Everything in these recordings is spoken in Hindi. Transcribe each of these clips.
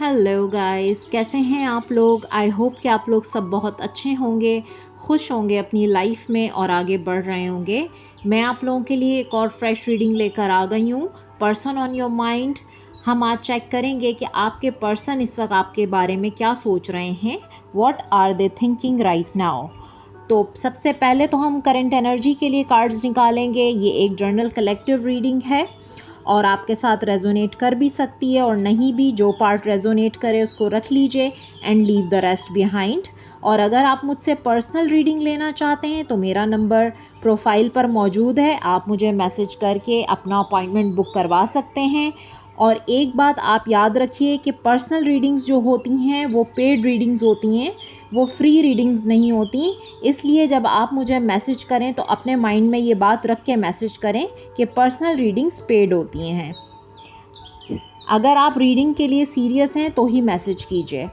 हेलो गाइस, कैसे हैं आप लोग। आई होप कि आप लोग सब बहुत अच्छे होंगे, खुश होंगे अपनी लाइफ में और आगे बढ़ रहे होंगे। मैं आप लोगों के लिए एक और फ्रेश रीडिंग लेकर आ गई हूँ, पर्सन ऑन योर माइंड। हम आज चेक करेंगे कि आपके पर्सन इस वक्त आपके बारे में क्या सोच रहे हैं। What are they thinking right now. तो सबसे पहले तो हम करंट एनर्जी के लिए कार्ड्स निकालेंगे। ये एक जर्नल कलेक्टिव रीडिंग है और आपके साथ रेजोनेट कर भी सकती है और नहीं भी। जो पार्ट रेजोनेट करे उसको रख लीजिए and leave the rest behind. और अगर आप मुझसे पर्सनल रीडिंग लेना चाहते हैं तो मेरा नंबर प्रोफाइल पर मौजूद है, आप मुझे मैसेज करके अपना अपॉइंटमेंट बुक करवा सकते हैं। और एक बात आप याद रखिए कि पर्सनल रीडिंग्स जो होती हैं वो पेड रीडिंग्स होती हैं, वो फ्री रीडिंग्स नहीं होती। इसलिए जब आप मुझे मैसेज करें तो अपने माइंड में ये बात रख के मैसेज करें कि पर्सनल रीडिंग्स पेड होती हैं। अगर आप रीडिंग के लिए सीरियस हैं तो ही मैसेज कीजिए।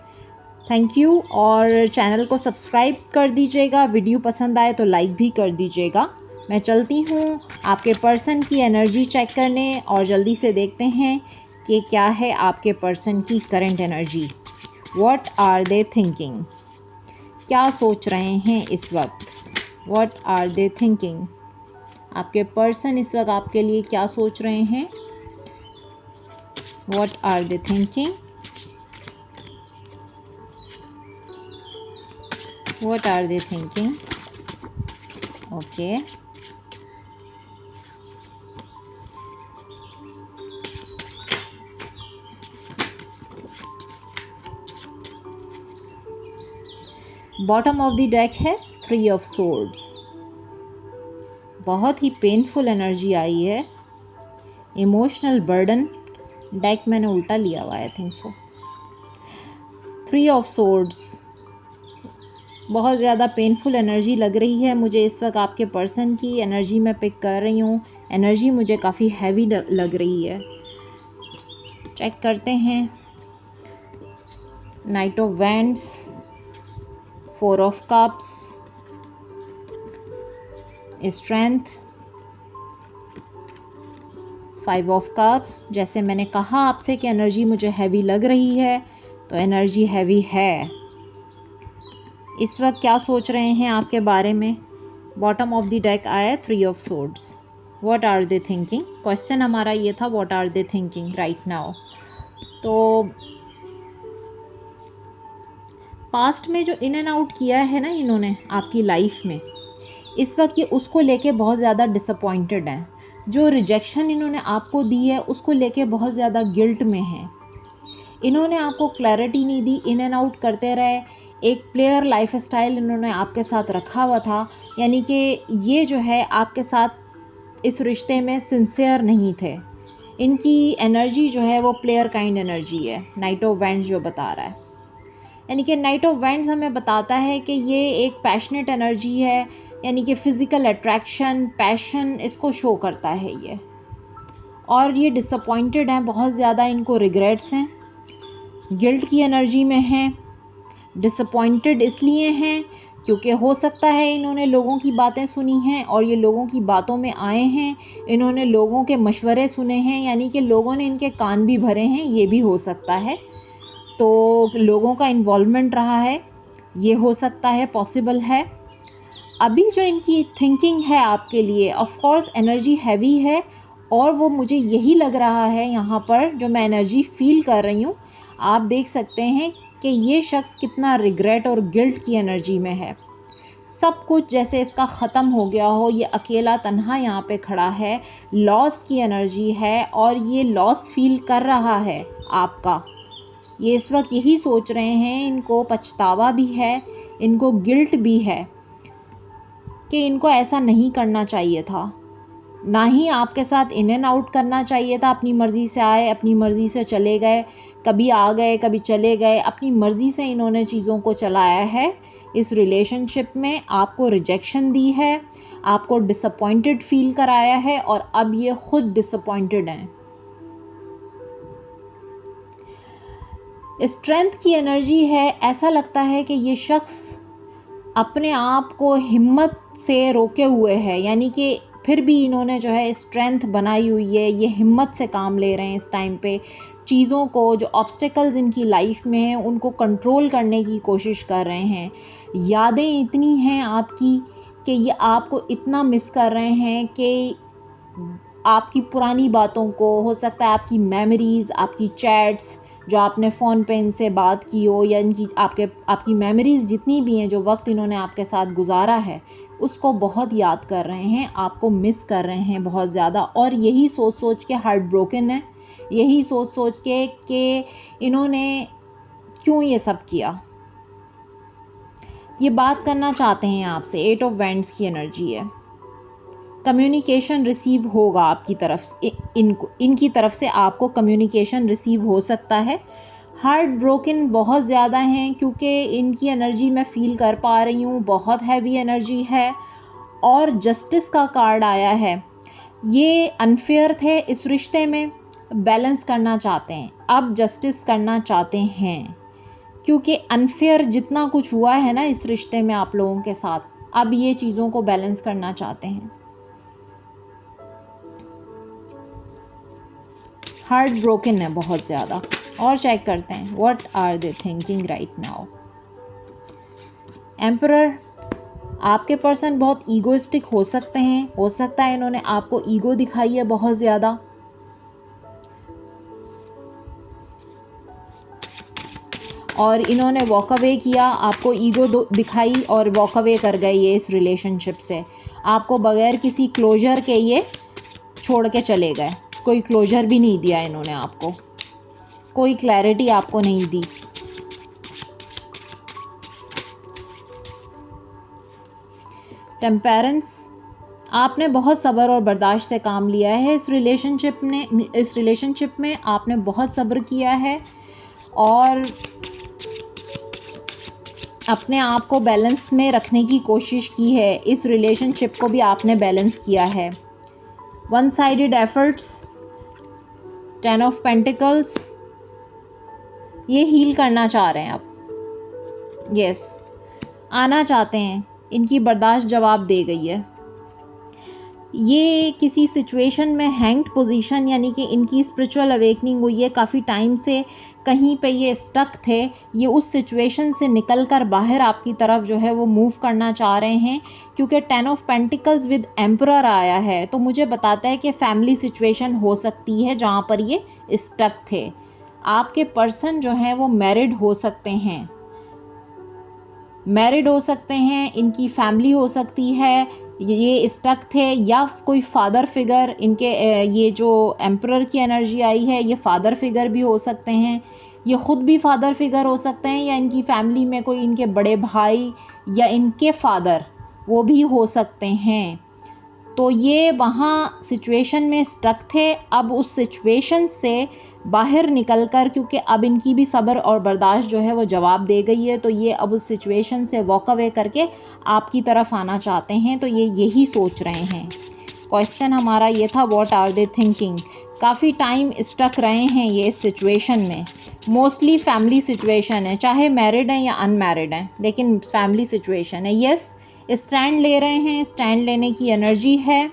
Thank you. और चैनल को सब्सक्राइब कर दीजिएगा, वीडियो पसंद आए तो लाइक भी कर दीजिएगा। मैं चलती हूँ आपके पर्सन की एनर्जी चेक करने और जल्दी से देखते हैं कि क्या है आपके पर्सन की current energy. What are they thinking, क्या सोच रहे हैं इस वक्त। व्हाट आर दे थिंकिंग, आपके पर्सन इस वक्त आपके लिए क्या सोच रहे हैं। What are they thinking, what are they thinking. Okay, bottom of the deck है 3 ऑफ सोर्ड्स। बहुत ही पेनफुल एनर्जी आई है, इमोशनल बर्डन। डेक मैंने उल्टा लिया हुआ I think so. 3 of swords, बहुत ज़्यादा पेनफुल एनर्जी लग रही है मुझे इस वक्त। आपके पर्सन की एनर्जी मैं पिक कर रही हूँ, एनर्जी मुझे काफ़ी हैवी लग रही है। चेक करते हैं। Night of wands, 4 of cups, strength, 5 of cups. जैसे मैंने कहा आपसे कि एनर्जी मुझे हैवी लग रही है, तो एनर्जी हैवी है। इस वक्त क्या सोच रहे हैं आपके बारे में। बॉटम ऑफ द डेक आया 3 of swords. What are they thinking, question हमारा ये था, what are they thinking right now. तो पास्ट में जो इन एंड आउट किया है ना इन्होंने आपकी लाइफ में, इस वक्त ये उसको लेके बहुत ज़्यादा डिसअपॉइंटेड हैं। जो रिजेक्शन इन्होंने आपको दी है उसको लेके बहुत ज़्यादा गिल्ट में हैं। इन्होंने आपको क्लैरिटी नहीं दी, इन एंड आउट करते रहे। एक प्लेयर लाइफ स्टाइल इन्होंने आपके साथ रखा हुआ था, यानी कि ये जो है आपके साथ इस रिश्ते में सिंसियर नहीं थे। इनकी एनर्जी जो है वो प्लेयर काइंड एनर्जी है, नाइट ऑफ वैंड्स जो बता रहा है। यानी कि नाइट ऑफ वैंड्स हमें बताता है कि ये एक पैशनेट एनर्जी है, यानी कि फ़िज़िकल अट्रैक्शन, पैशन इसको शो करता है ये। और ये डिसअपॉइंटेड हैं, बहुत ज़्यादा इनको रिग्रेट्स हैं, गिल्ट की एनर्जी में हैं। डिसअपॉइंटेड इसलिए हैं क्योंकि हो सकता है इन्होंने लोगों की बातें सुनी हैं और ये लोगों की बातों में आए हैं। इन्होंने लोगों के मशवरे सुने हैं, यानी कि लोगों ने इनके कान भी भरे हैं, ये भी हो सकता है। तो लोगों का इन्वॉल्वमेंट रहा है, ये हो सकता है, पॉसिबल है। अभी जो इनकी थिंकिंग है आपके लिए, ऑफ कोर्स एनर्जी हैवी है और वो मुझे यही लग रहा है यहाँ पर जो मैं एनर्जी फील कर रही हूँ। आप देख सकते हैं कि ये शख्स कितना रिग्रेट और गिल्ट की एनर्जी में है। सब कुछ जैसे इसका ख़त्म हो गया हो, ये अकेला तन्हा यहाँ पे खड़ा है, लॉस की एनर्जी है और ये लॉस फील कर रहा है आपका। ये इस वक्त यही सोच रहे हैं, इनको पछतावा भी है, इनको गिल्ट भी है कि इनको ऐसा नहीं करना चाहिए था, ना ही आपके साथ इन एंड आउट करना चाहिए था। अपनी मर्ज़ी से आए, अपनी मर्ज़ी से चले गए, कभी आ गए कभी चले गए, अपनी मर्ज़ी से इन्होंने चीज़ों को चलाया है। इस रिलेशनशिप में आपको रिजेक्शन दी है, आपको डिसअपॉइंटेड फील कराया है और अब ये खुद डिसअपॉइंटेड हैं। स्ट्रेंथ की एनर्जी है, ऐसा लगता है कि ये शख्स अपने आप को हिम्मत से रोके हुए है, यानी कि फिर भी इन्होंने जो है स्ट्रेंथ बनाई हुई है, ये हिम्मत से काम ले रहे हैं इस टाइम पे चीज़ों को, जो ऑब्स्टेकल्स इनकी लाइफ में हैं उनको कंट्रोल करने की कोशिश कर रहे हैं। यादें इतनी हैं आपकी कि ये आपको इतना मिस कर रहे हैं कि आपकी पुरानी बातों को, हो सकता है आपकी मेमोरीज़, आपकी चैट्स जो आपने फ़ोन पे इनसे बात की हो, या इनकी आपकी मेमोरीज़ जितनी भी हैं, जो वक्त इन्होंने आपके साथ गुजारा है, उसको बहुत याद कर रहे हैं, आपको मिस कर रहे हैं बहुत ज़्यादा। और यही सोच सोच के हार्ट ब्रोकन है, यही सोच सोच के कि इन्होंने क्यों ये सब किया। ये बात करना चाहते हैं आपसे। 8 ऑफ वैंड्स की एनर्जी है। कम्युनिकेशन रिसीव होगा आपकी तरफ, इनकी तरफ से आपको कम्युनिकेशन रिसीव हो सकता है। हार्ट ब्रोकन बहुत ज़्यादा हैं क्योंकि इनकी एनर्जी मैं फ़ील कर पा रही हूँ, बहुत हैवी एनर्जी है। और जस्टिस का कार्ड आया है। ये अनफेयर थे इस रिश्ते में, बैलेंस करना चाहते हैं, अब जस्टिस करना चाहते हैं क्योंकि अनफेयर जितना कुछ हुआ है ना इस रिश्ते में आप लोगों के साथ, अब ये चीज़ों को बैलेंस करना चाहते हैं। हार्ट ब्रोकन है बहुत ज़्यादा। और चेक करते हैं what are they thinking right now. Emperor, आपके पर्सन बहुत ईगोइस्टिक हो सकते हैं, हो सकता है इन्होंने आपको ईगो दिखाई है बहुत ज़्यादा। और इन्होंने वॉक अवे किया, आपको ईगो दिखाई और वॉक अवे कर गए ये इस रिलेशनशिप से। आपको बगैर किसी क्लोजर के ये छोड़ के चले गए। कोई क्लोजर भी नहीं दिया इन्होंने आपको, कोई क्लैरिटी आपको नहीं दी। टेम्परेंस, आपने बहुत सब्र और बर्दाश्त से काम लिया है इस रिलेशनशिप में आपने बहुत सब्र किया है और अपने आप को बैलेंस में रखने की कोशिश की है। इस रिलेशनशिप को भी आपने बैलेंस किया है। One sided efforts, 10 of pentacles, ये हील करना चाह रहे हैं आप। यस, आना चाहते हैं, इनकी बर्दाश्त जवाब दे गई है। ये किसी सिचुएशन में हैंग्ड पोजीशन, यानी कि इनकी स्पिरिचुअल अवेकनिंग हुई है। काफ़ी टाइम से कहीं पे ये स्टक थे, ये उस सिचुएशन से निकलकर बाहर आपकी तरफ जो है वो मूव करना चाह रहे हैं क्योंकि 10 ऑफ पेंटिकल्स विद एम्परर आया है। तो मुझे बताता है कि फैमिली सिचुएशन हो सकती है जहाँ पर ये स्टक थे। आपके पर्सन जो हैं वो मैरिड हो सकते हैं, इनकी फैमिली हो सकती है, ये स्टक थे, या कोई फादर फिगर इनके, ये जो एम्परर की एनर्जी आई है ये फादर फिगर भी हो सकते हैं, ये ख़ुद भी फादर फिगर हो सकते हैं, या इनकी फैमिली में कोई इनके बड़े भाई या इनके फादर वो भी हो सकते हैं। तो ये वहाँ सिचुएशन में स्टक थे, अब उस सिचुएशन से बाहर निकलकर, क्योंकि अब इनकी भी सब्र और बर्दाश्त जो है वो जवाब दे गई है, तो ये अब उस सिचुएशन से वॉक अवे करके आपकी तरफ आना चाहते हैं। तो ये यही सोच रहे हैं। क्वेश्चन हमारा ये था, व्हाट आर दे थिंकिंग। काफ़ी टाइम स्टक रहे हैं ये इस सिचुएशन में। मोस्टली फैमिली सिचुएशन है, चाहे मैरिड हैं या अनमैरिड हैं, लेकिन फैमिली सिचुएशन है। यस, स्टैंड ले रहे हैं, स्टैंड लेने की एनर्जी है।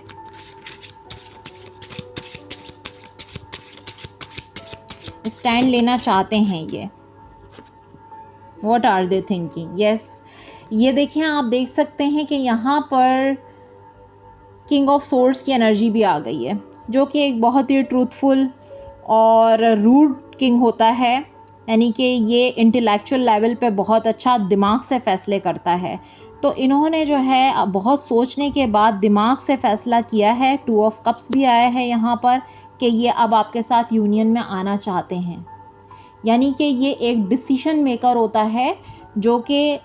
स्टैंड लेना चाहते हैं ये। What are they thinking. Yes, ये देखें, आप देख सकते हैं कि यहाँ पर किंग ऑफ सोर्ड्स की एनर्जी भी आ गई है, जो कि एक बहुत ही ट्रूथफुल और रूड किंग होता है, यानी कि ये इंटेलेक्चुअल लेवल पे बहुत अच्छा दिमाग से फ़ैसले करता है। तो इन्होंने जो है बहुत सोचने के बाद दिमाग से फ़ैसला किया है। 2 ऑफ कप्स भी आया है यहाँ पर कि ये अब आपके साथ यूनियन में आना चाहते हैं, यानी कि ये एक डिसीजन मेकर होता है जो कि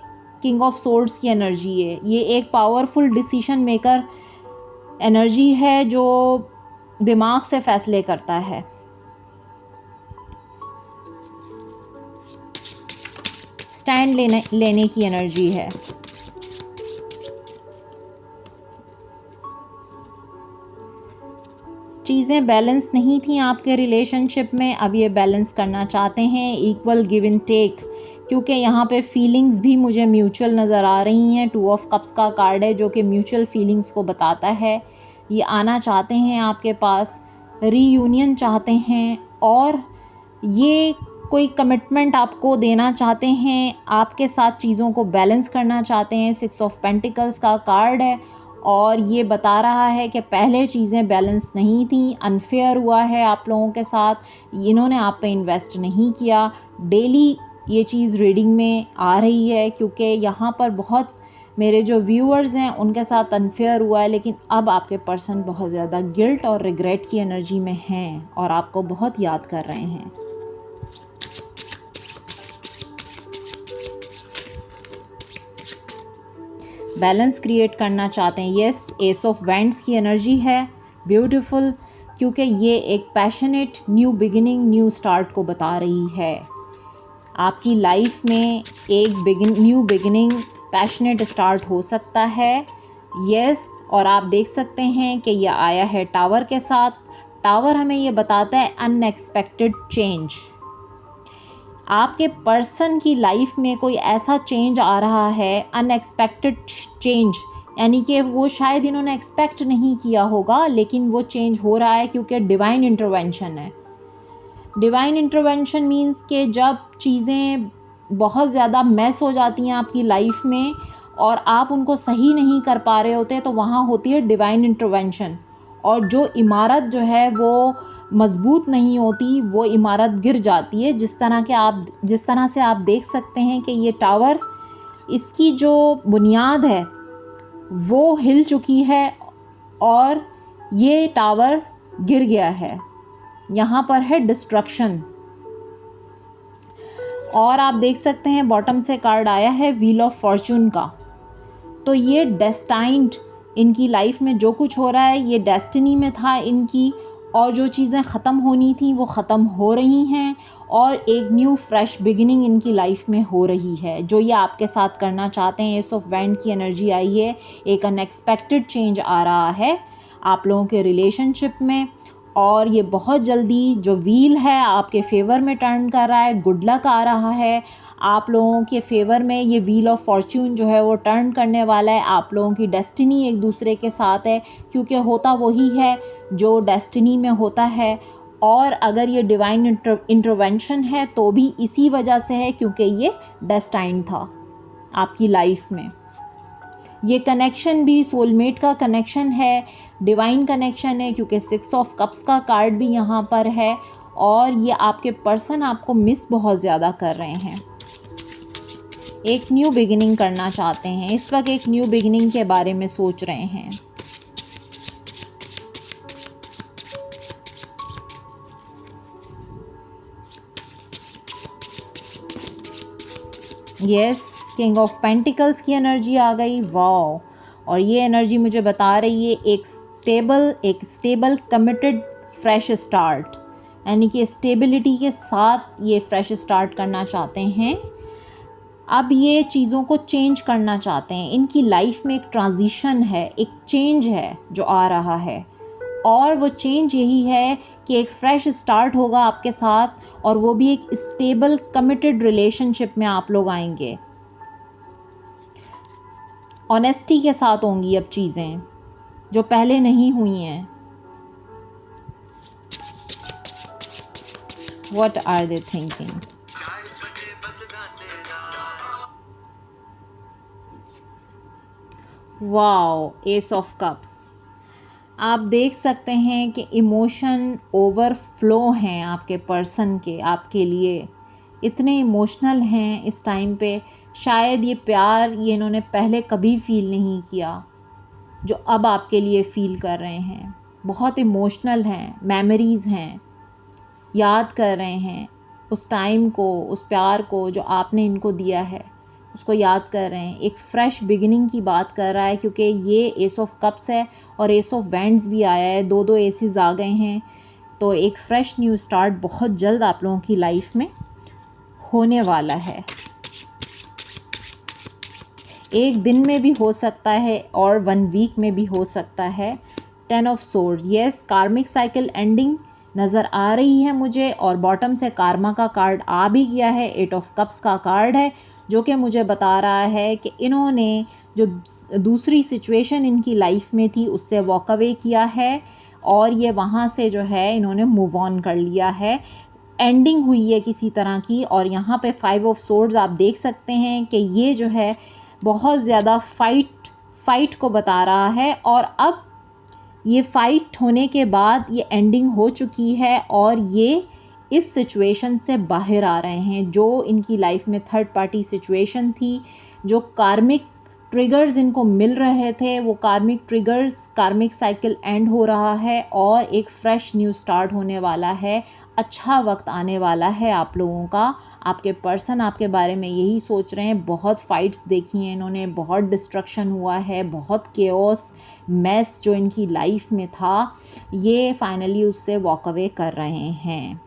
किंग ऑफ सोर्ड्स की एनर्जी है। ये एक पावरफुल डिसीजन मेकर एनर्जी है जो दिमाग से फ़ैसले करता है। स्टैंड लेने की एनर्जी है। चीज़ें बैलेंस नहीं थी आपके रिलेशनशिप में, अब ये बैलेंस करना चाहते हैं। इक्वल गिव एंड टेक, क्योंकि यहाँ पे फीलिंग्स भी मुझे म्यूचुअल नज़र आ रही हैं। 2 ऑफ कप्स का कार्ड है जो कि म्यूचुअल फीलिंग्स को बताता है। ये आना चाहते हैं आपके पास, रीयूनियन चाहते हैं और ये कोई कमिटमेंट आपको देना चाहते हैं, आपके साथ चीज़ों को बैलेंस करना चाहते हैं। 6 ऑफ पेंटिकल्स का कार्ड है और ये बता रहा है कि पहले चीज़ें बैलेंस नहीं थी, अनफेयर हुआ है आप लोगों के साथ, इन्होंने आप पे इन्वेस्ट नहीं किया। डेली ये चीज़ रीडिंग में आ रही है क्योंकि यहाँ पर बहुत मेरे जो व्यूअर्स हैं उनके साथ अनफेयर हुआ है, लेकिन अब आपके पर्सन बहुत ज़्यादा गिल्ट और रिग्रेट की एनर्जी में हैं और आपको बहुत याद कर रहे हैं। बैलेंस क्रिएट करना चाहते हैं। यस, एस ऑफ वैंड्स की एनर्जी है, ब्यूटीफुल, क्योंकि ये एक passionate new beginning, new start को बता रही है। आपकी लाइफ में एक न्यू बिगिनिंग, पैशनेट स्टार्ट हो सकता है। यस, और आप देख सकते हैं कि यह आया है टावर के साथ। टावर हमें ये बताता है अनएक्सपेक्टेड चेंज। आपके पर्सन की लाइफ में कोई ऐसा चेंज आ रहा है, अनएक्सपेक्टेड चेंज, यानी कि वो शायद इन्होंने एक्सपेक्ट नहीं किया होगा, लेकिन वो चेंज हो रहा है क्योंकि डिवाइन इंटरवेंशन है। डिवाइन इंटरवेंशन मीन्स कि जब चीज़ें बहुत ज़्यादा मैस हो जाती हैं आपकी लाइफ में और आप उनको सही नहीं कर पा रहे होते, तो वहाँ होती है डिवाइन इंटरवेंशन। और जो इमारत जो है वो मज़बूत नहीं होती, वो इमारत गिर जाती है। जिस तरह से आप देख सकते हैं कि ये टावर, इसकी जो बुनियाद है वो हिल चुकी है और ये टावर गिर गया है। यहाँ पर है डिस्ट्रक्शन। और आप देख सकते हैं बॉटम से कार्ड आया है व्हील ऑफ फॉर्चून का। तो ये डेस्टाइन्ड, इनकी लाइफ में जो कुछ हो रहा है ये डेस्टिनी में था इनकी, और जो चीज़ें ख़त्म होनी थी वो ख़त्म हो रही हैं और एक न्यू फ्रेश बिगिनिंग इनकी लाइफ में हो रही है, जो ये आपके साथ करना चाहते हैं। एस ऑफ वैंड की एनर्जी आई है, एक अनएक्सपेक्टेड चेंज आ रहा है आप लोगों के रिलेशनशिप में, और ये बहुत जल्दी जो व्हील है आपके फेवर में टर्न कर रहा है। गुड लक आ रहा है आप लोगों के फेवर में। ये व्हील ऑफ फॉर्च्यून जो है वो टर्न करने वाला है। आप लोगों की डेस्टिनी एक दूसरे के साथ है, क्योंकि होता वही है जो डेस्टिनी में होता है। और अगर ये डिवाइन इंटरवेंशन है तो भी इसी वजह से है, क्योंकि ये डेस्टाइन था आपकी लाइफ में। ये कनेक्शन भी सोलमेट का कनेक्शन है, डिवाइन कनेक्शन है, क्योंकि 6 ऑफ कप्स का कार्ड भी यहाँ पर है। और ये आपके पर्सन आपको मिस बहुत ज़्यादा कर रहे हैं, एक न्यू बिगिनिंग करना चाहते हैं, इस वक्त एक न्यू बिगिनिंग के बारे में सोच रहे हैं। यस, किंग ऑफ पेंटिकल्स की एनर्जी आ गई, वाओ। और ये एनर्जी मुझे बता रही है एक स्टेबल कमिटेड फ्रेश स्टार्ट, यानी कि स्टेबिलिटी के साथ ये फ्रेश स्टार्ट करना चाहते हैं। अब ये चीज़ों को चेंज करना चाहते हैं। इनकी लाइफ में एक ट्रांजिशन है, एक चेंज है जो आ रहा है, और वो चेंज यही है कि एक फ्रेश स्टार्ट होगा आपके साथ, और वो भी एक स्टेबल कमिटेड रिलेशनशिप में आप लोग आएंगे। ऑनेस्टी के साथ होंगी अब चीज़ें जो पहले नहीं हुई हैं। What are they thinking? Wow, S of cups. आप देख सकते हैं कि इमोशन ओवरफ्लो हैं आपके पर्सन के, आपके लिए इतने इमोशनल हैं इस टाइम पे। शायद ये प्यार ये इन्होंने पहले कभी फ़ील नहीं किया जो अब आपके लिए फ़ील कर रहे हैं। बहुत इमोशनल हैं, मेमोरीज़ हैं, याद कर रहे हैं उस टाइम को, उस प्यार को जो आपने इनको दिया है, उसको याद कर रहे हैं। एक फ़्रेश बिगिनिंग की बात कर रहा है, क्योंकि ये एस ऑफ कप्स है और एस ऑफ वैंड्स भी आया है, दो एसेस आ गए हैं। तो एक फ़्रेश न्यू स्टार्ट बहुत जल्द आप लोगों की लाइफ में होने वाला है। एक दिन में भी हो सकता है और 1 वीक में भी हो सकता है। 10 ऑफ सोर्ड्स, यस, कार्मिक साइकिल एंडिंग नज़र आ रही है मुझे, और बॉटम से कार्मा का कार्ड आ भी गया है। 8 ऑफ कप्स का कार्ड है, जो कि मुझे बता रहा है कि इन्होंने जो दूसरी सिचुएशन इनकी लाइफ में थी उससे वॉक अवे किया है, और ये वहाँ से जो है इन्होंने मूव ऑन कर लिया है। एंडिंग हुई है किसी तरह की। और यहाँ पे 5 ऑफ सोर्ड्स आप देख सकते हैं कि ये जो है बहुत ज़्यादा फाइट को बता रहा है, और अब ये फाइट होने के बाद ये एंडिंग हो चुकी है और ये इस सिचुएशन से बाहर आ रहे हैं। जो इनकी लाइफ में थर्ड पार्टी सिचुएशन थी, जो कार्मिक ट्रिगर्स इनको मिल रहे थे, वो कार्मिक साइकिल एंड हो रहा है और एक फ्रेश न्यू स्टार्ट होने वाला है। अच्छा वक्त आने वाला है आप लोगों का। आपके पर्सन आपके बारे में यही सोच रहे हैं। बहुत फाइट्स देखी हैं इन्होंने, बहुत डिस्ट्रक्शन हुआ है, बहुत केओस मैस जो इनकी लाइफ में था, ये फाइनली उससे वॉक अवे कर रहे हैं।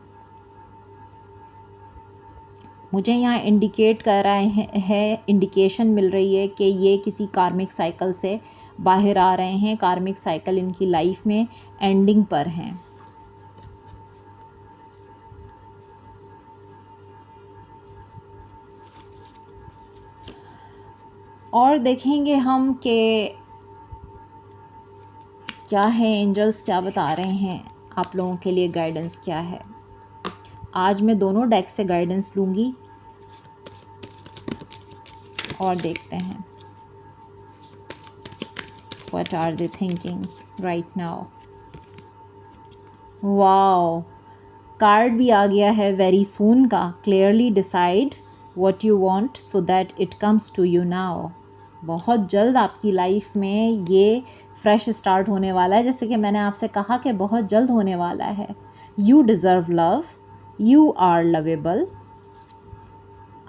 मुझे यहाँ इंडिकेट कर रहा है इंडिकेशन मिल रही है कि ये किसी कार्मिक साइकिल से बाहर आ रहे हैं। कार्मिक साइकिल इनकी लाइफ में एंडिंग पर हैं। और देखेंगे हम कि क्या है, एंजल्स क्या बता रहे हैं, आप लोगों के लिए गाइडेंस क्या है। आज मैं दोनों डेक से गाइडेंस लूँगी और देखते हैं what are they thinking right now. Wow, card भी आ गया है वेरी सून का। Clearly decide what you want so that it comes to you now. बहुत जल्द आपकी लाइफ में ये फ्रेश स्टार्ट होने वाला है। जैसे कि मैंने आपसे कहा कि बहुत जल्द होने वाला है। You deserve love, you are lovable.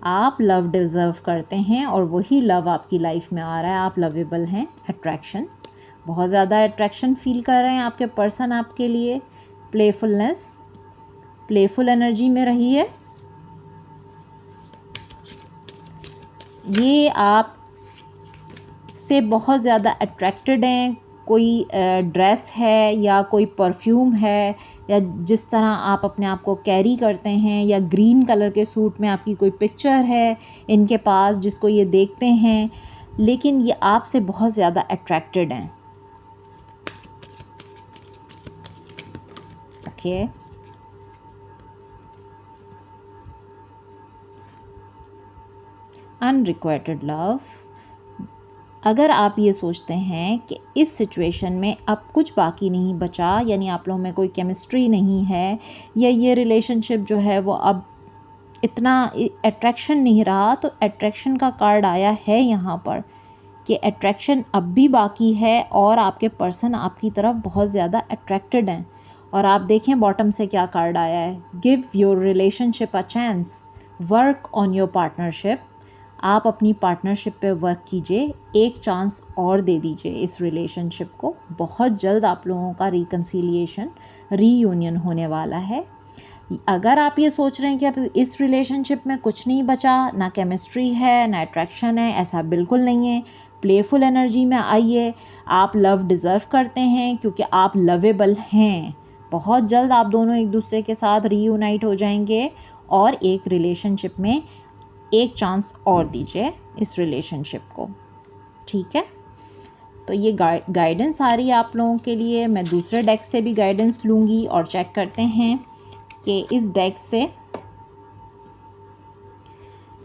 आप लव डिज़र्व करते हैं और वही लव आपकी लाइफ में आ रहा है। आप लवेबल हैं। अट्रैक्शन, बहुत ज़्यादा अट्रैक्शन फील कर रहे हैं आपके पर्सन आपके लिए। प्लेफुलनेस, प्लेफुल एनर्जी में रही है। ये आप से बहुत ज़्यादा अट्रैक्टेड हैं। कोई ड्रेस है या कोई परफ्यूम है या जिस तरह आप अपने आप को कैरी करते हैं, या ग्रीन कलर के सूट में आपकी कोई पिक्चर है इनके पास जिसको ये देखते हैं, लेकिन ये आपसे बहुत ज़्यादा अट्रैक्टेड हैं। Okay, unrequited love. अगर आप ये सोचते हैं कि इस सिचुएशन में अब कुछ बाकी नहीं बचा, यानी आप लोगों में कोई केमिस्ट्री नहीं है, या ये रिलेशनशिप जो है वो अब इतना अट्रैक्शन नहीं रहा, तो अट्रैक्शन का कार्ड आया है यहाँ पर कि अट्रैक्शन अब भी बाकी है और आपके पर्सन आपकी तरफ बहुत ज़्यादा अट्रैक्टेड हैं। और आप देखें बॉटम से क्या कार्ड आया है, give your relationship a chance, work on your partnership. आप अपनी पार्टनरशिप पे वर्क कीजिए, एक चांस और दे दीजिए इस रिलेशनशिप को। बहुत जल्द आप लोगों का रिकन्सिलिएशन, रीयूनियन होने वाला है। अगर आप ये सोच रहे हैं कि अब इस रिलेशनशिप में कुछ नहीं बचा, ना केमिस्ट्री है ना अट्रैक्शन है, ऐसा बिल्कुल नहीं है। प्लेफुल एनर्जी में आइए। आप लव डिज़र्व करते हैं क्योंकि आप लवेबल हैं। बहुत जल्द आप दोनों एक दूसरे के साथ रीयूनाइट हो जाएंगे और एक रिलेशनशिप में एक चांस और दीजिए इस रिलेशनशिप को। ठीक है, तो ये गाइडेंस आ रही है आप लोगों के लिए। मैं दूसरे डेक से भी गाइडेंस लूँगी और चेक करते हैं कि इस डेक से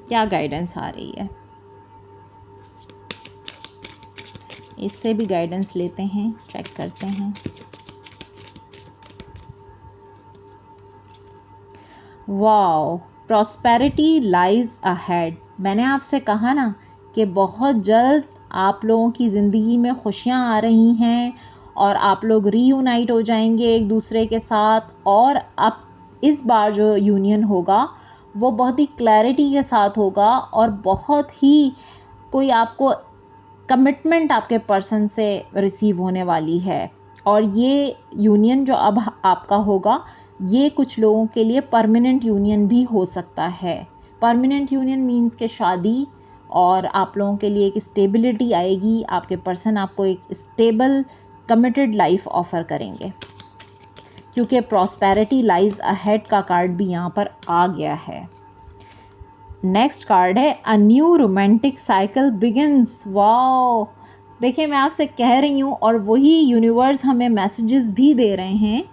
क्या गाइडेंस आ रही है। इससे भी गाइडेंस लेते हैं, चेक करते हैं। Wow, prosperity lies ahead. मैंने आपसे कहा ना कि बहुत जल्द आप लोगों की ज़िंदगी में खुशियाँ आ रही हैं और आप लोग रीयूनाइट हो जाएंगे एक दूसरे के साथ। और अब इस बार जो यूनियन होगा वो बहुत ही क्लैरिटी के साथ होगा और बहुत ही कोई आपको कमिटमेंट आपके पर्सन से रिसीव होने वाली है। और ये यूनियन जो अब आपका होगा, ये कुछ लोगों के लिए परमानेंट यूनियन भी हो सकता है। परमानेंट यूनियन मीन्स के शादी, और आप लोगों के लिए एक स्टेबिलिटी आएगी। आपके पर्सन आपको एक स्टेबल कमिटेड लाइफ ऑफ़र करेंगे, क्योंकि प्रॉस्पेरिटी लाइज अहेड का कार्ड भी यहाँ पर आ गया है। नेक्स्ट कार्ड है a new romantic cycle begins. Wow, देखिए मैं आपसे कह रही हूँ और वही यूनिवर्स हमें मैसेजेस भी दे रहे हैं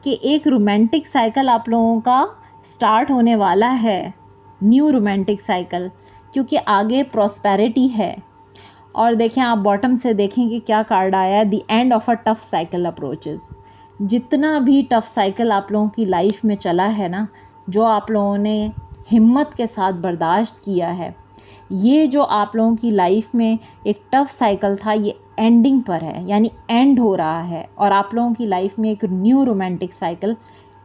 कि एक रोमांटिक साइकिल आप लोगों का स्टार्ट होने वाला है न्यू रोमांटिक साइकिल, क्योंकि आगे प्रॉस्पेरिटी है। और देखें, आप बॉटम से देखें कि क्या कार्ड आया है, the end of a tough cycle approaches. जितना भी टफ साइकिल आप लोगों की लाइफ में चला है ना, जो आप लोगों ने हिम्मत के साथ बर्दाश्त किया है, ये जो आप लोगों की लाइफ में एक टफ साइकिल था, ये एंडिंग पर है, यानी एंड हो रहा है। और आप लोगों की लाइफ में एक न्यू रोमांटिक साइकिल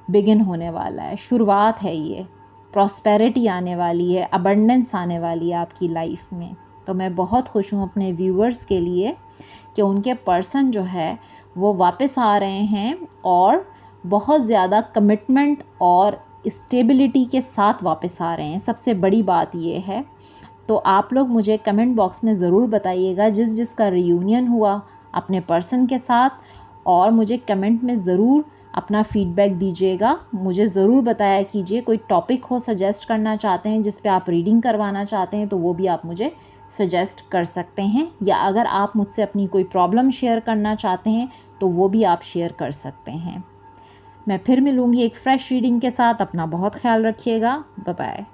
बिगिन होने वाला है, शुरुआत है ये। प्रॉस्पेरिटी आने वाली है, अबंडेंस आने वाली है आपकी लाइफ में। तो मैं बहुत खुश हूँ अपने व्यूअर्स के लिए कि उनके पर्सन जो है वो वापस आ रहे हैं और बहुत ज़्यादा कमिटमेंट और स्टेबिलिटी के साथ वापस आ रहे हैं। सबसे बड़ी बात ये है। तो आप लोग मुझे कमेंट बॉक्स में ज़रूर बताइएगा जिसका रियूनियन हुआ अपने पर्सन के साथ, और मुझे कमेंट में ज़रूर अपना फीडबैक दीजिएगा। मुझे ज़रूर बताया कीजिए, कोई टॉपिक हो सजेस्ट करना चाहते हैं जिस पे आप रीडिंग करवाना चाहते हैं तो वो भी आप मुझे सजेस्ट कर सकते हैं, या अगर आप मुझसे अपनी कोई प्रॉब्लम शेयर करना चाहते हैं तो वो भी आप शेयर कर सकते हैं। मैं फिर मिलूँगी एक फ्रेश रीडिंग के साथ। अपना बहुत ख्याल रखिएगा। Bye bye.